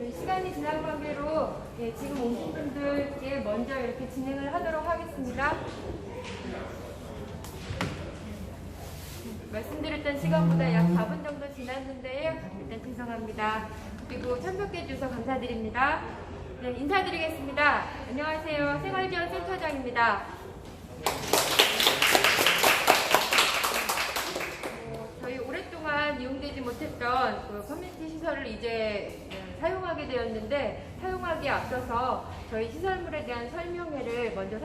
시간이 지난 관계로 지금 오신 분들께 먼저 이렇게 진행을 하도록 하겠습니다. 말씀드렸던 시간보다 약 4분 정도 지났는데요. 일단 죄송합니다. 그리고 참석해 주셔서 감사드립니다. 네, 인사드리겠습니다. 안녕하세요. 생활지원센터장입니다. 저희 오랫동안 이용되지 못했던 그 커뮤니티 시설을 이제 사용하게 되었는데, 사용하기에 앞서서 저희 시설물에 대한 설명회를 먼저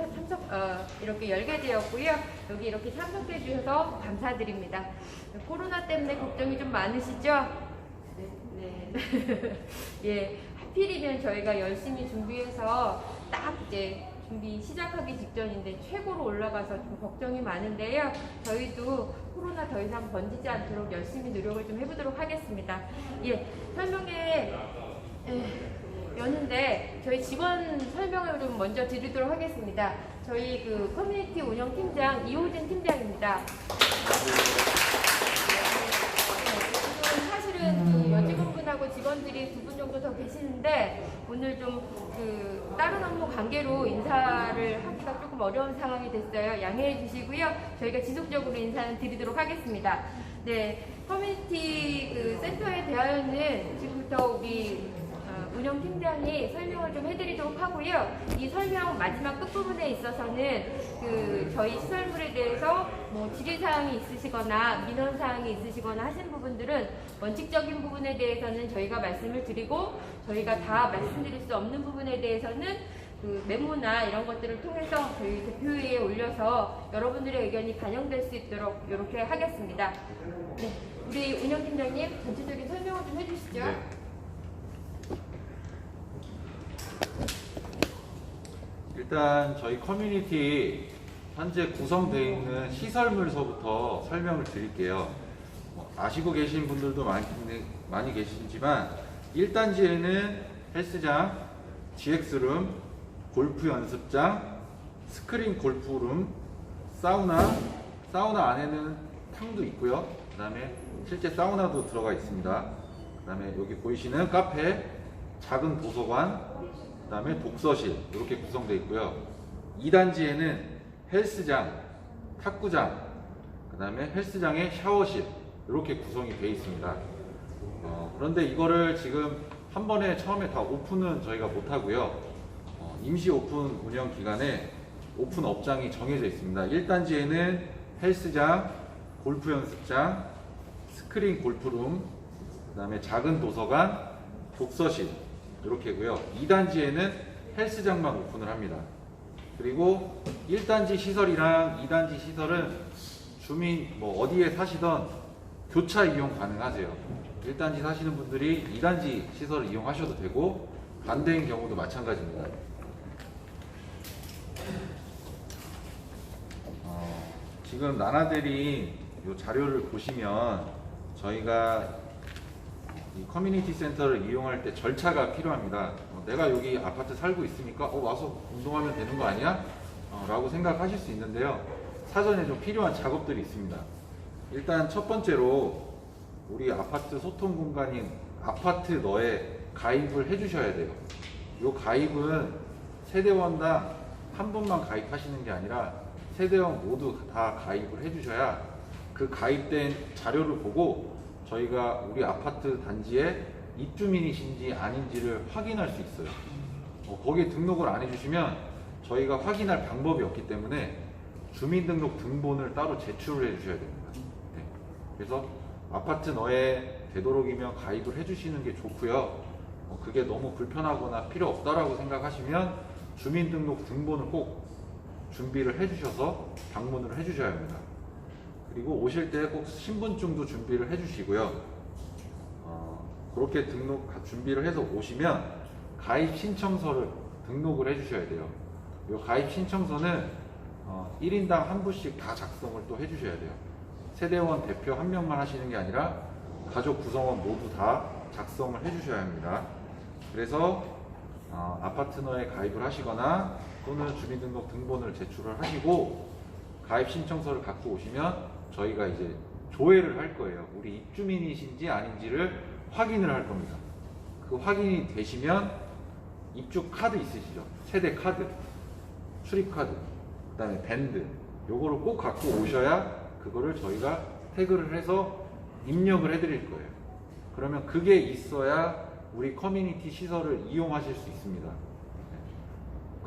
이렇게 열게 되었고요. 여기 이렇게 참석해 주셔서 감사드립니다. 코로나 때문에 걱정이 좀 많으시죠? 네. 예, 하필이면 저희가 열심히 준비해서 딱 이제 준비 시작하기 직전인데 최고로 올라가서 좀 걱정이 많은데요. 저희도 코로나 더 이상 번지지 않도록 열심히 노력을 좀 해보도록 하겠습니다. 예, 설명회 여는데 저희 직원 설명을 좀 먼저 드리도록 하겠습니다. 저희 그 커뮤니티 운영팀장 이호진 팀장입니다. 지금 사실은 그 여직원분하고 직원들이 2분 정도 더 계시는데 오늘 좀 그 다른 업무 관계로 인사를 하기가 조금 어려운 상황이 됐어요. 양해해 주시고요. 저희가 지속적으로 인사는 드리도록 하겠습니다. 네, 커뮤니티 그 센터에 대하여는 지금부터 우리 운영팀장이 설명을 좀 해드리도록 하고요. 이 설명 마지막 끝부분에 있어서는 그 저희 시설물에 대해서 뭐 질의사항이 있으시거나 민원사항이 있으시거나 하신 부분들은 원칙적인 부분에 대해서는 저희가 말씀을 드리고, 저희가 다 말씀드릴 수 없는 부분에 대해서는 그 메모나 이런 것들을 통해서 저희 대표회의에 올려서 여러분들의 의견이 반영될 수 있도록 이렇게 하겠습니다. 네, 우리 운영팀장님 전체적인 설명을 좀 해주시죠. 네. 일단 저희 커뮤니티 현재 구성되어 있는 시설물서부터 설명을 드릴게요. 아시고 계신 분들도 많이 계시지만 1단지에는 헬스장, GX룸, 골프 연습장, 스크린 골프룸, 사우나 안에는 탕도 있고요. 그 다음에 실제 사우나도 들어가 있습니다. 그 다음에 여기 보이시는 카페, 작은 도서관, 그 다음에 독서실 이렇게 구성되어 있고요. 2단지에는 헬스장, 탁구장, 그 다음에 헬스장의 샤워실 이렇게 구성이 되어 있습니다. 그런데 이거를 지금 한 번에 처음에 다 오픈은 저희가 못하고요. 임시 오픈 운영 기간에 오픈 업장이 정해져 있습니다. 1단지에는 헬스장, 골프 연습장, 스크린 골프룸, 그 다음에 작은 도서관, 독서실 이렇게고요. 2단지에는 헬스장만 오픈을 합니다. 그리고 1단지 시설이랑 2단지 시설은 주민 뭐 어디에 사시던 교차 이용 가능하세요. 1단지 사시는 분들이 2단지 시설을 이용하셔도 되고 반대인 경우도 마찬가지입니다. 지금 나나들이 이 자료를 보시면 저희가 이 커뮤니티 센터를 이용할 때 절차가 필요합니다. 내가 여기 아파트 살고 있으니까 와서 운동하면 되는 거 아니야? 라고 생각하실 수 있는데요. 사전에 좀 필요한 작업들이 있습니다. 일단 첫 번째로 우리 아파트 소통 공간인 아파트 너에 가입을 해주셔야 돼요. 이 가입은 세대원당 한 분만 가입하시는 게 아니라 세대원 모두 다 가입을 해주셔야 그 가입된 자료를 보고 저희가 우리 아파트 단지에 입주민이신지 아닌지를 확인할 수 있어요. 거기에 등록을 안 해주시면 저희가 확인할 방법이 없기 때문에 주민등록 등본을 따로 제출을 해주셔야 됩니다. 네. 그래서 아파트 너에 되도록이면 가입을 해주시는 게 좋고요. 그게 너무 불편하거나 필요 없다라고 생각하시면 주민등록 등본을 꼭 준비를 해주셔서 방문을 해주셔야 합니다. 그리고 오실 때 꼭 신분증도 준비를 해주시고요. 그렇게 준비를 해서 오시면 가입 신청서를 등록을 해주셔야 돼요. 이 가입 신청서는 1인당 한 분씩 다 작성을 또 해주셔야 돼요. 세대원 대표 한 명만 하시는 게 아니라 가족 구성원 모두 다 작성을 해주셔야 합니다. 그래서 아파트너에 가입을 하시거나 또는 주민등록 등본을 제출을 하시고 가입 신청서를 갖고 오시면 저희가 이제 조회를 할 거예요. 우리 입주민이신지 아닌지를 확인을 할 겁니다. 그 확인이 되시면 입주 카드 있으시죠? 세대 카드, 출입 카드, 그 다음에 밴드, 요거를 꼭 갖고 오셔야 그거를 저희가 태그를 해서 입력을 해드릴 거예요. 그러면 그게 있어야 우리 커뮤니티 시설을 이용하실 수 있습니다.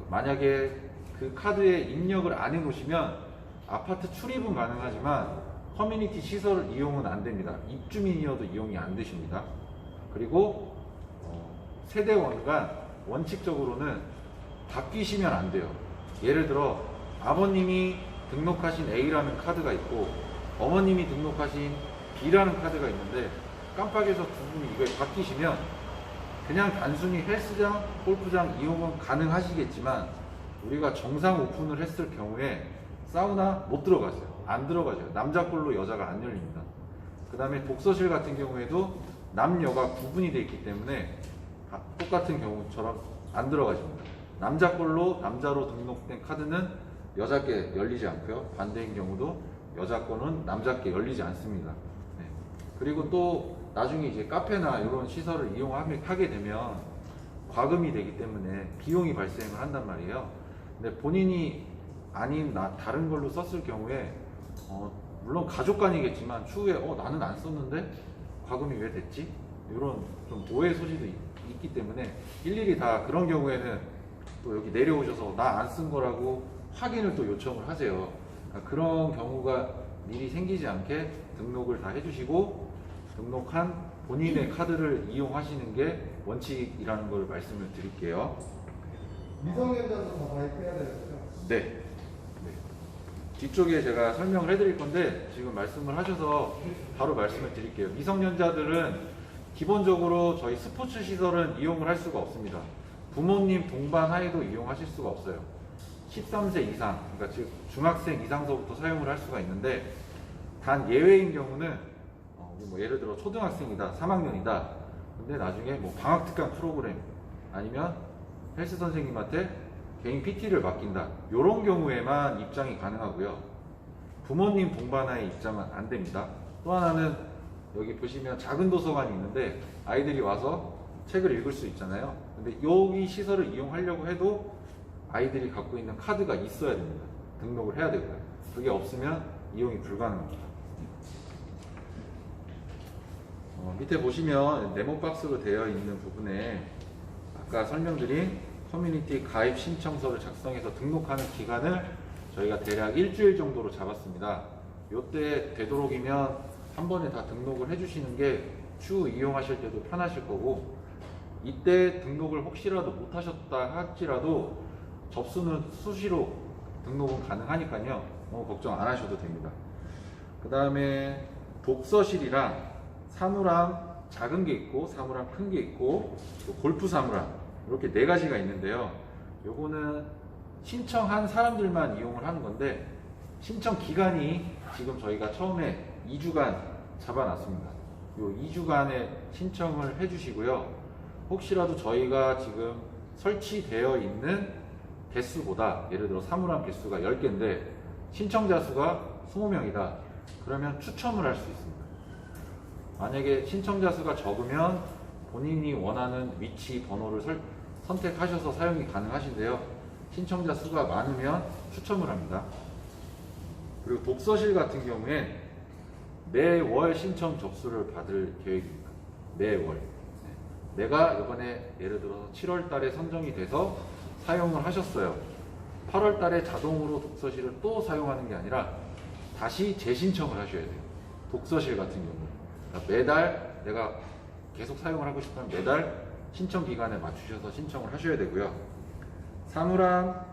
만약에 그 카드에 입력을 안 해놓으시면 아파트 출입은 가능하지만 커뮤니티 시설 이용은 안 됩니다. 입주민이어도 이용이 안 되십니다. 그리고 세대원간 원칙적으로는 바뀌시면 안 돼요. 예를 들어 아버님이 등록하신 A라는 카드가 있고 어머님이 등록하신 B라는 카드가 있는데 깜빡해서 두 분이 이걸 바뀌시면 그냥 단순히 헬스장, 골프장 이용은 가능하시겠지만 우리가 정상 오픈을 했을 경우에 사우나 못 들어가세요. 안 들어가죠. 남자 걸로 여자가 안 열립니다. 그 다음에 독서실 같은 경우에도 남녀가 구분이 되어 있기 때문에 똑같은 경우처럼 안 들어가십니다. 남자 걸로 남자로 등록된 카드는 여자께 열리지 않고요. 반대인 경우도 여자 거는 남자께 열리지 않습니다. 네. 그리고 또 나중에 이제 카페나 이런 시설을 이용하게 되면 과금이 되기 때문에 비용이 발생을 한단 말이에요. 근데 본인이 아닌 다른 걸로 썼을 경우에 물론 가족 간이겠지만 추후에 나는 안 썼는데 과금이 왜 됐지? 이런 좀 오해 소지도 있기 때문에 일일이 다 그런 경우에는 또 여기 내려오셔서 나 안 쓴 거라고 확인을 또 요청을 하세요. 그러니까 그런 경우가 미리 생기지 않게 등록을 다 해주시고 등록한 본인의 카드를 이용하시는 게 원칙이라는 걸 말씀을 드릴게요. 미성년자도 다 가입해야 되겠죠? 네. 네. 뒤쪽에 제가 설명을 해드릴 건데 지금 말씀을 하셔서 바로 말씀을 드릴게요. 미성년자들은 기본적으로 저희 스포츠 시설은 이용을 할 수가 없습니다. 부모님 동반 하에도 이용하실 수가 없어요. 13세 이상, 그러니까 즉 중학생 이상서부터 사용을 할 수가 있는데 단 예외인 경우는 뭐 예를 들어 초등학생이다, 3학년이다. 근데 나중에 뭐 방학 특강 프로그램 아니면 헬스 선생님한테 개인 PT를 맡긴다. 이런 경우에만 입장이 가능하고요. 부모님 동반하에 입장은 안 됩니다. 또 하나는 여기 보시면 작은 도서관이 있는데 아이들이 와서 책을 읽을 수 있잖아요. 근데 여기 시설을 이용하려고 해도 아이들이 갖고 있는 카드가 있어야 됩니다. 등록을 해야 되고요. 그게 없으면 이용이 불가능합니다. 밑에 보시면 네모 박스로 되어 있는 부분에 아까 설명드린 커뮤니티 가입 신청서를 작성해서 등록하는 기간을 저희가 대략 일주일 정도로 잡았습니다. 이때 되도록이면 한 번에 다 등록을 해주시는 게 추후 이용하실 때도 편하실 거고 이때 등록을 혹시라도 못 하셨다 할지라도 접수는 수시로 등록은 가능하니까요. 너무 걱정 안 하셔도 됩니다. 그 다음에 독서실이랑 사물함 작은 게 있고 사물함 큰 게 있고 또 골프 사물함 이렇게 네 가지가 있는데요. 요거는 신청한 사람들만 이용을 하는 건데 신청 기간이 지금 저희가 처음에 2주간 잡아놨습니다. 요 2주간에 신청을 해주시고요. 혹시라도 저희가 지금 설치되어 있는 개수보다 예를 들어 사물함 개수가 10개인데 신청자 수가 20명이다. 그러면 추첨을 할 수 있습니다. 만약에 신청자 수가 적으면 본인이 원하는 위치 번호를 선택하셔서 사용이 가능하신데요. 신청자 수가 많으면 추첨을 합니다. 그리고 독서실 같은 경우에 매월 신청 접수를 받을 계획입니다. 매월. 내가 이번에 예를 들어서 7월 달에 선정이 돼서 사용을 하셨어요. 8월 달에 자동으로 독서실을 또 사용하는 게 아니라 다시 재신청을 하셔야 돼요. 독서실 같은 경우. 그러니까 매달 내가 계속 사용을 하고 싶다면 매달 신청 기간에 맞추셔서 신청을 하셔야 되고요. 사물함,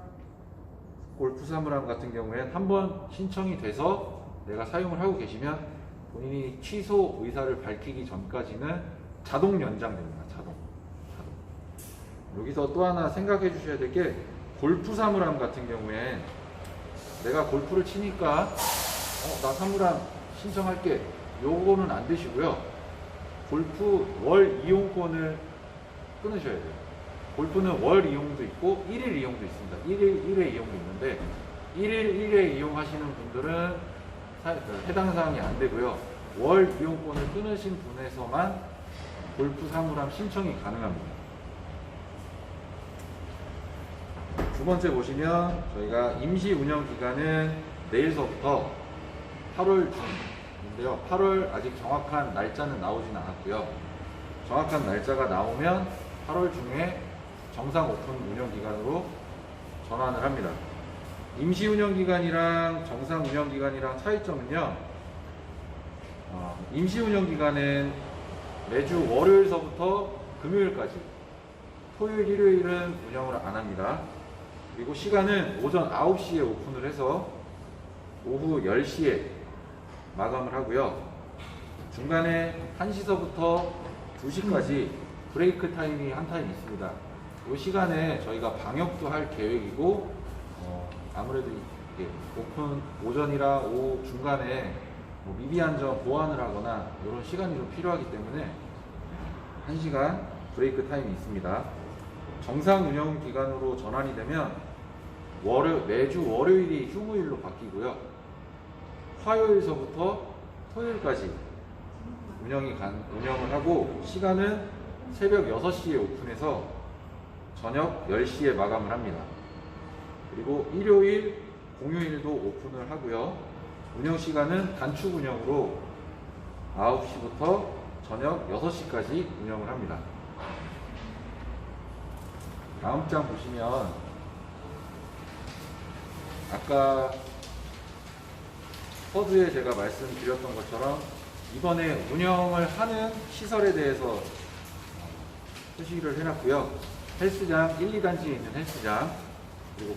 골프 사물함 같은 경우에는 한번 신청이 돼서 내가 사용을 하고 계시면 본인이 취소 의사를 밝히기 전까지는 자동 연장됩니다. 자동. 여기서 또 하나 생각해 주셔야 될 게 골프 사물함 같은 경우에 내가 골프를 치니까 나 사물함 신청할게. 요거는 안 되시고요. 골프 월 이용권을 끊으셔야 돼요. 골프는 월 이용도 있고 1일 이용도 있습니다. 1회 이용도 있는데 1회 이용하시는 분들은 해당 사항이 안 되고요. 월 이용권을 끊으신 분에서만 골프 사물함 신청이 가능합니다. 두 번째 보시면 저희가 임시 운영 기간은 내일서부터 8월 중인데요. 8월 아직 정확한 날짜는 나오진 않았고요. 정확한 날짜가 나오면 8월 중에 정상 오픈 운영 기간으로 전환을 합니다. 임시 운영 기간이랑 정상 운영 기간이랑 차이점은요. 임시 운영 기간은 매주 월요일서부터 금요일까지, 토요일, 일요일은 운영을 안 합니다. 그리고 시간은 오전 9시에 오픈을 해서 오후 10시에 마감을 하고요. 중간에 1시서부터 2시까지 브레이크 타임이 한 타임 있습니다. 이 시간에 저희가 방역도 할 계획이고, 아무래도 이게 오픈 오전이라 오후 중간에 뭐 미비한 점 보완을 하거나 이런 시간이 좀 필요하기 때문에 1시간 브레이크 타임이 있습니다. 정상 운영 기간으로 전환이 되면 매주 월요일이 휴무일로 바뀌고요. 화요일서부터 토요일까지 운영을 하고, 시간은 새벽 6시에 오픈해서 저녁 10시에 마감을 합니다. 그리고 일요일, 공휴일도 오픈을 하고요. 운영 시간은 단축 운영으로 9시부터 저녁 6시까지 운영을 합니다. 다음 장 보시면 아까 서두에 제가 말씀드렸던 것처럼 이번에 운영을 하는 시설에 대해서 표시를 해놨고요. 헬스장 1, 2단지에 있는 헬스장, 그리고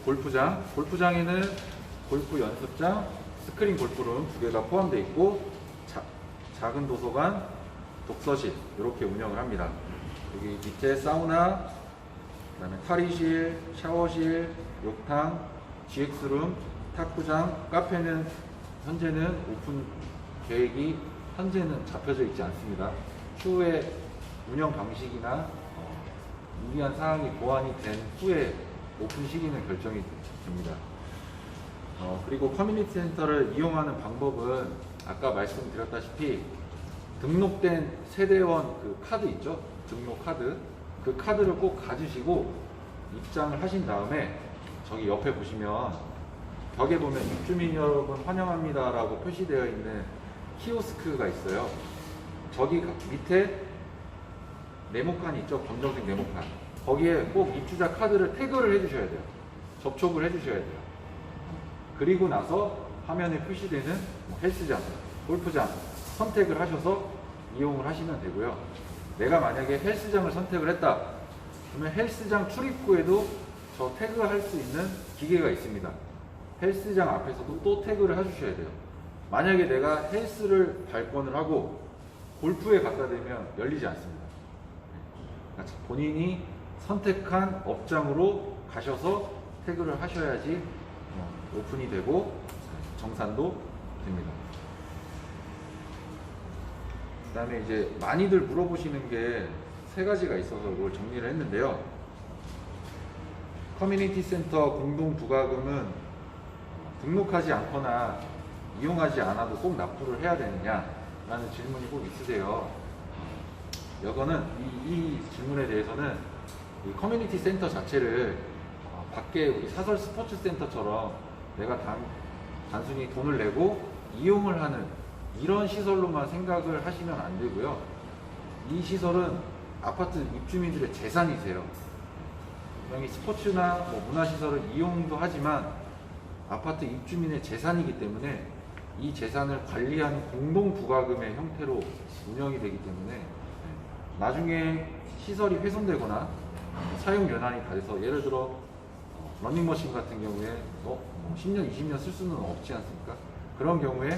골프장에는 골프 연습장, 스크린 골프룸 2개가 포함되어 있고, 작은 도서관, 독서실 이렇게 운영을 합니다. 여기 밑에 사우나, 그다음에 탈의실, 샤워실, 욕탕, GX룸, 탁구장, 카페는 현재는 오픈 계획이 현재는 잡혀져 있지 않습니다. 추후에 운영 방식이나 유리한 사항이 보완이 된 후에 오픈 시기는 결정이 됩니다. 그리고 커뮤니티 센터를 이용하는 방법은 아까 말씀드렸다시피 등록된 세대원 그 카드 있죠? 등록 카드. 그 카드를 꼭 가지시고 입장을 하신 다음에 저기 옆에 보시면 벽에 보면 입주민 여러분 환영합니다 라고 표시되어 있는 키오스크가 있어요. 저기 밑에 네모칸이 있죠? 검정색 네모칸. 거기에 꼭 입주자 카드를 태그를 해주셔야 돼요. 접촉을 해주셔야 돼요. 그리고 나서 화면에 표시되는 헬스장, 골프장 선택을 하셔서 이용을 하시면 되고요. 내가 만약에 헬스장을 선택을 했다 그러면 헬스장 출입구에도 저 태그할 수 있는 기계가 있습니다. 헬스장 앞에서도 또 태그를 해주셔야 돼요. 만약에 내가 헬스를 발권을 하고 골프에 갖다 대면 열리지 않습니다. 그러니까 본인이 선택한 업장으로 가셔서 태그를 하셔야지 오픈이 되고 정산도 됩니다. 그 다음에 이제 많이들 물어보시는 게 3가지가 있어서 그걸 정리를 했는데요. 커뮤니티 센터 공동 부가금은 등록하지 않거나 이용하지 않아도 꼭 납부를 해야 되느냐라는 질문이 꼭 있으세요. 이거는 이 질문에 대해서는 이 커뮤니티 센터 자체를 밖에 우리 사설 스포츠 센터처럼 내가 단순히 돈을 내고 이용을 하는 이런 시설로만 생각을 하시면 안 되고요. 이 시설은 아파트 입주민들의 재산이세요. 분명히 스포츠나 문화시설을 이용도 하지만 아파트 입주민의 재산이기 때문에 이 재산을 관리하는 공동부가금의 형태로 운영이 되기 때문에 나중에 시설이 훼손되거나 사용 연한이 다 돼서 예를 들어 러닝머신 같은 경우에 10년, 20년 쓸 수는 없지 않습니까? 그런 경우에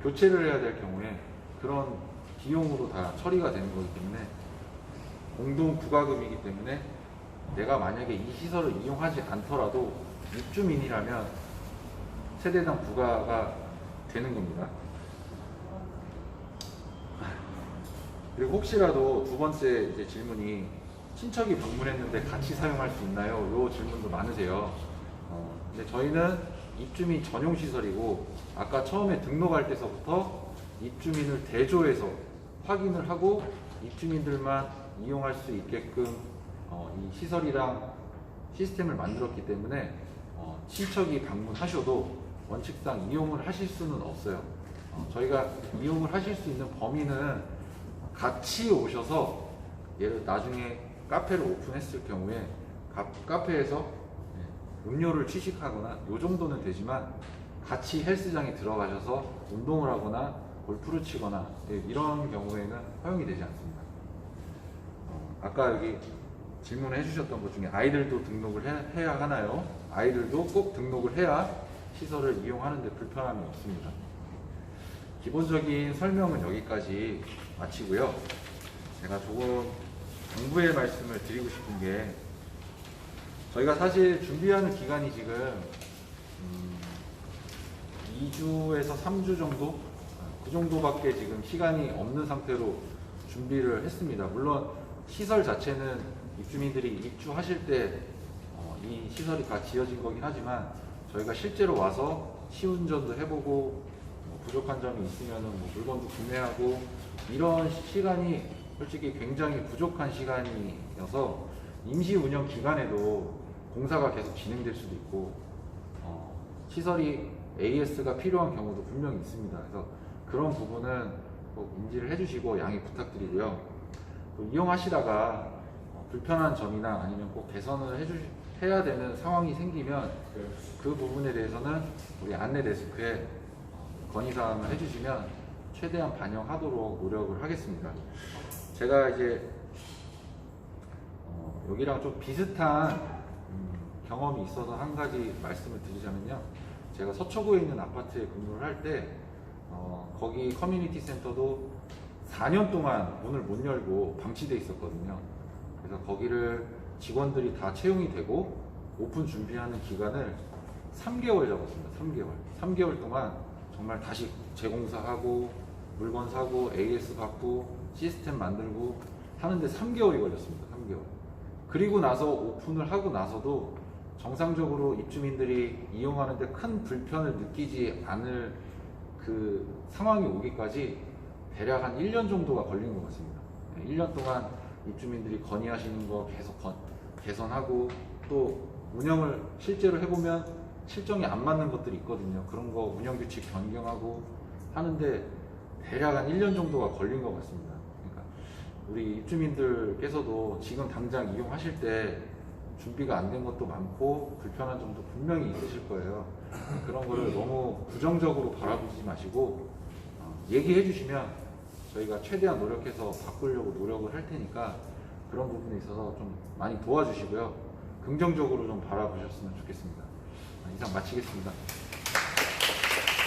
교체를 해야 될 경우에 그런 비용으로 다 처리가 되는 거기 때문에 공동부가금이기 때문에 내가 만약에 이 시설을 이용하지 않더라도 입주민이라면 세대당 부과가 되는 겁니다. 그리고 혹시라도 두 번째 이제 질문이 친척이 방문했는데 같이 사용할 수 있나요? 요 질문도 많으세요. 근데 저희는 입주민 전용 시설이고 아까 처음에 등록할 때서부터 입주민을 대조해서 확인을 하고 입주민들만 이용할 수 있게끔 이 시설이랑 시스템을 만들었기 때문에 친척이 방문하셔도 원칙상 이용을 하실 수는 없어요. 저희가 이용을 하실 수 있는 범위는 같이 오셔서 예를 나중에 카페를 오픈했을 경우에 카페에서 음료를 취식하거나 요 정도는 되지만 같이 헬스장에 들어가셔서 운동을 하거나 골프를 치거나 이런 경우에는 허용이 되지 않습니다. 아까 여기 질문을 해주셨던 것 중에 아이들도 등록을 해야 하나요? 아이들도 꼭 등록을 해야 시설을 이용하는데 불편함이 없습니다. 기본적인 설명은 여기까지 마치고요. 제가 조금 당부의 말씀을 드리고 싶은 게 저희가 사실 준비하는 기간이 지금 2주에서 3주 정도? 그 정도밖에 지금 시간이 없는 상태로 준비를 했습니다. 물론 시설 자체는 입주민들이 입주하실 때 이 시설이 다 지어진 거긴 하지만 저희가 실제로 와서 시운전도 해보고 부족한 점이 있으면 물건도 구매하고 이런 시간이 솔직히 굉장히 부족한 시간이어서 임시 운영 기간에도 공사가 계속 진행될 수도 있고 시설이 AS가 필요한 경우도 분명히 있습니다. 그래서 그런 부분은 꼭 인지를 해주시고 양해 부탁드리고요. 또 이용하시다가 불편한 점이나 아니면 꼭 개선을 해야 되는 상황이 생기면 그 부분에 대해서는 우리 안내 데스크에 건의사항을 해주시면 최대한 반영하도록 노력을 하겠습니다. 제가 이제 여기랑 좀 비슷한 경험이 있어서 한 가지 말씀을 드리자면요. 제가 서초구에 있는 아파트에 근무를 할 때 거기 커뮤니티 센터도 4년 동안 문을 못 열고 방치돼 있었거든요. 그래서 거기를 직원들이 다 채용이 되고 오픈 준비하는 기간을 3개월 잡았습니다. 3개월 동안 정말 다시 재공사하고 물건 사고 AS 받고 시스템 만들고 하는데 3개월이 걸렸습니다. 3개월. 그리고 나서 오픈을 하고 나서도 정상적으로 입주민들이 이용하는데 큰 불편을 느끼지 않을 그 상황이 오기까지 대략 한 1년 정도가 걸린 것 같습니다. 1년 동안 입주민들이 건의하시는 거 계속 개선하고 또 운영을 실제로 해보면 실정이 안 맞는 것들이 있거든요. 그런 거 운영규칙 변경하고 하는데 대략 한 1년 정도가 걸린 것 같습니다. 그러니까 우리 입주민들께서도 지금 당장 이용하실 때 준비가 안 된 것도 많고 불편한 점도 분명히 있으실 거예요. 그런 거를 너무 부정적으로 바라보지 마시고 얘기해 주시면 저희가 최대한 노력해서 바꾸려고 노력을 할 테니까 그런 부분에 있어서 좀 많이 도와주시고요. 긍정적으로 좀 바라보셨으면 좋겠습니다. 이상 마치겠습니다.